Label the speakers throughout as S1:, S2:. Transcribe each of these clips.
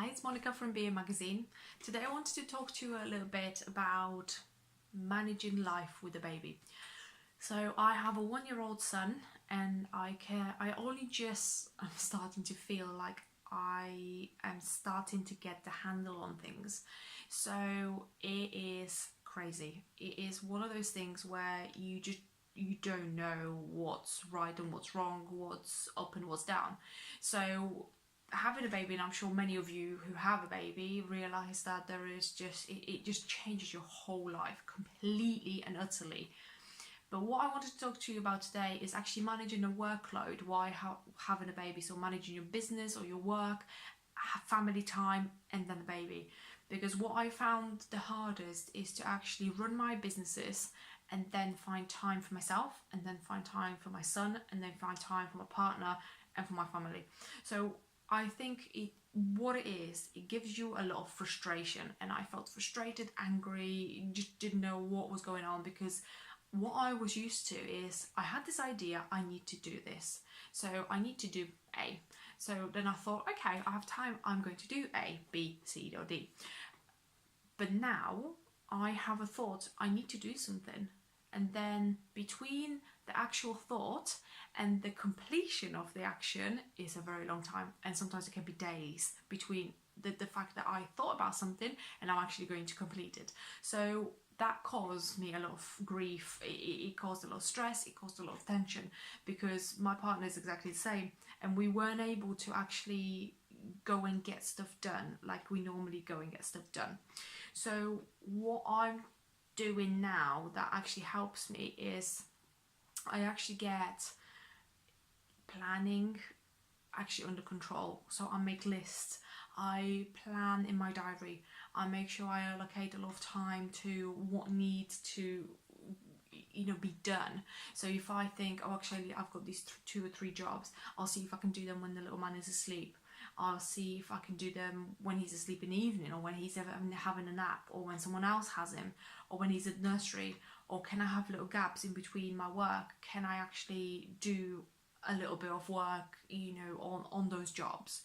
S1: Hi, it's Monica from BA Magazine. Today I wanted to talk to you a little bit about managing life with a baby. So I have a 1-year-old son and I'm starting to feel like I am starting to get the handle on things. So it is crazy. It is one of those things where you don't know what's right and what's wrong, what's up and what's down. So having a baby, and I'm sure many of you who have a baby realize that there is it just changes your whole life completely and utterly. But what I wanted to talk to you about today is actually managing a workload while having a baby. So managing your business or your work, family time, and then the baby. Because what I found the hardest is to actually run my businesses and then find time for myself, and then find time for my son, and then find time for my partner and for my family. So I think it gives you a lot of frustration, and I felt frustrated, angry, just didn't know what was going on, because what I was used to is I had this idea, I need to do this, so I need to do A. So then I thought, okay, I have time, I'm going to do A, B, C or D. But now I have a thought, I need to do something, and then between the actual thought and the completion of the action is a very long time, and sometimes it can be days between the fact that I thought about something and I'm actually going to complete it. So that caused me a lot of grief, it caused a lot of stress, it caused a lot of tension, because my partner is exactly the same, and we weren't able to actually go and get stuff done like we normally go and get stuff done. So what I'm doing now that actually helps me is I actually get planning actually under control. So I make lists, I plan in my diary, I make sure I allocate a lot of time to what needs to be done. So if I think, oh, actually I've got these 2 or 3 jobs, I'll see if I can do them when the little man is asleep. I'll see if I can do them when he's asleep in the evening, or when he's having a nap, or when someone else has him, or when he's at nursery. Or can I have little gaps in between my work? Can I actually do a little bit of work, on those jobs?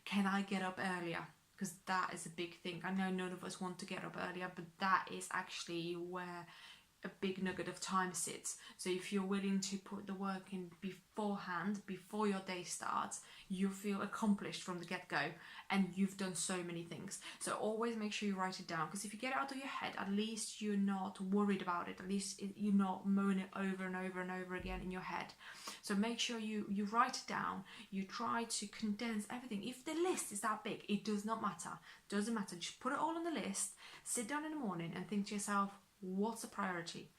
S1: Can I get up earlier? Because that is a big thing. I know none of us want to get up earlier, but that is actually where a big nugget of time sits. So if you're willing to put the work in beforehand, before your day starts, you feel accomplished from the get-go, and you've done so many things. So always make sure you write it down, because if you get it out of your head, at least you're not worried about it, at least you're not moaning it over and over and over again in your head. So make sure you write it down, you try to condense everything. If the list is that big, it does not matter, just put it all on the list, sit down in the morning and think to yourself, what's a priority?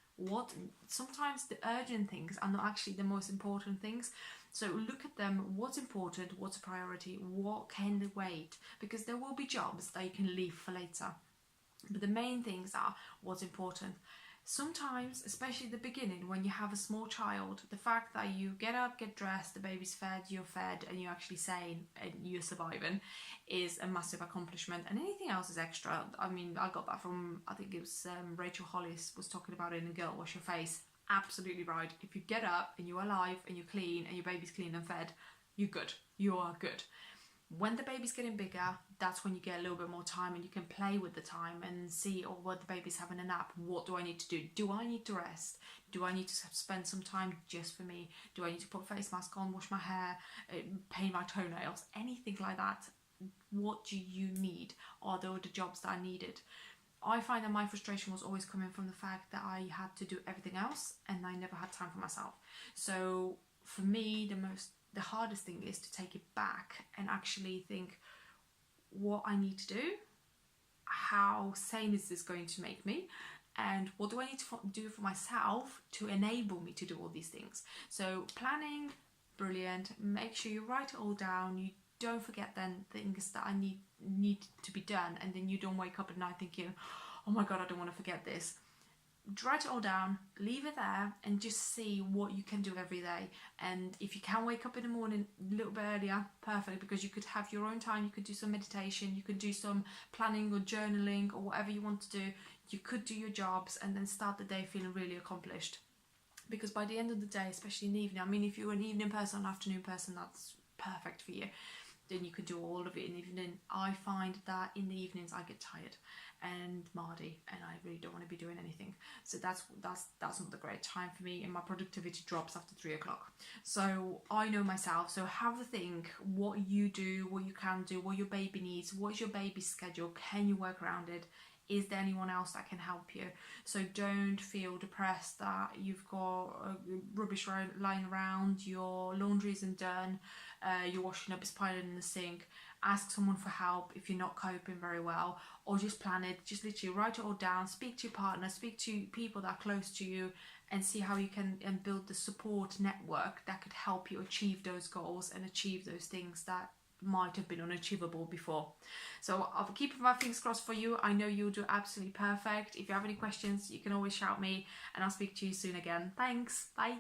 S1: Sometimes the urgent things are not actually the most important things. So look at them, what's important, what's a priority, what can wait, because there will be jobs that you can leave for later. But the main things are what's important. Sometimes, especially at the beginning, when you have a small child, the fact that you get up, get dressed, the baby's fed, you're fed, and you're actually sane and you're surviving is a massive accomplishment, and anything else is extra. I mean, I got that from, I think it was Rachel Hollis was talking about it in A Girl Wash Your Face. Absolutely right. If you get up and you're alive and you're clean and your baby's clean and fed, you're good. You are good. When the baby's getting bigger, that's when you get a little bit more time and you can play with the time and see, oh, well, the baby's having a nap. What do I need to do? Do I need to rest? Do I need to spend some time just for me? Do I need to put a face mask on, wash my hair, paint my toenails? Anything like that. What do you need? Are there the jobs that I needed? I find that my frustration was always coming from the fact that I had to do everything else and I never had time for myself. So for me, the hardest thing is to take it back and actually think what I need to do, how sane is this going to make me, and what do I need to do for myself to enable me to do all these things. So planning, brilliant. Make sure you write it all down. You don't forget then things that I need to be done, and then you don't wake up at night thinking, oh my god, I don't want to forget this. Write it all down, leave it there, and just see what you can do every day. And if you can wake up in the morning a little bit earlier, perfect, because you could have your own time. You could do some meditation, you could do some planning or journaling or whatever you want to do. You could do your jobs and then start the day feeling really accomplished, because by the end of the day, especially in the evening, I mean, if you're an evening person, an afternoon person, that's perfect for you. then you can do all of it in the evening. I find that in the evenings I get tired and mardy, and I really don't want to be doing anything. So that's not the great time for me, and my productivity drops after 3 o'clock. So I know myself. So have a think what you do, what you can do, what your baby needs, what's your baby's schedule, can you work around it? Is there anyone else that can help you? So don't feel depressed that you've got rubbish lying around, your laundry isn't done, your washing up is piling in the sink. Ask someone for help if you're not coping very well, or just plan it. Just literally write it all down, speak to your partner, speak to people that are close to you, and see how you can build the support network that could help you achieve those goals and achieve those things that might have been unachievable before. So I'll keep my fingers crossed for you. I know you'll do absolutely perfect. If you have any questions, you can always shout me, and I'll speak to you soon again. Thanks. Bye.